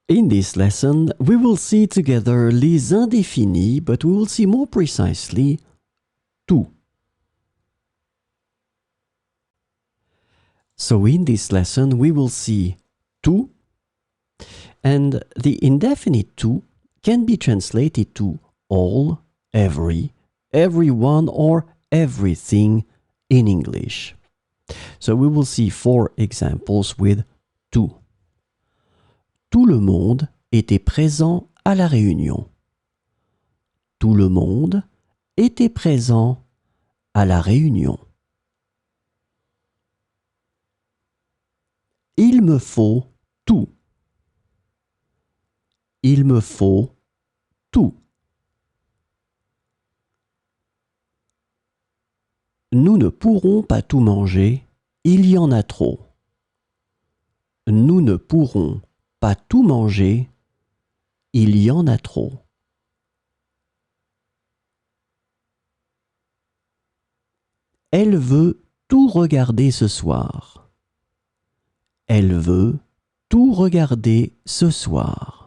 In this lesson, we will see together les indéfinis, but we will see more precisely tout. So in this lesson, we will see tout, and the indefinite tout can be translated to all, every, everyone, or everything in English. So we will see 4 examples with tout. Tout le monde était présent à la réunion. Tout le monde était présent à la réunion. Il me faut tout. Il me faut tout. Nous ne pourrons pas tout manger, il y en a trop. Nous ne pourrons pas tout manger, il y en a trop. Elle veut tout regarder ce soir. Elle veut tout regarder ce soir.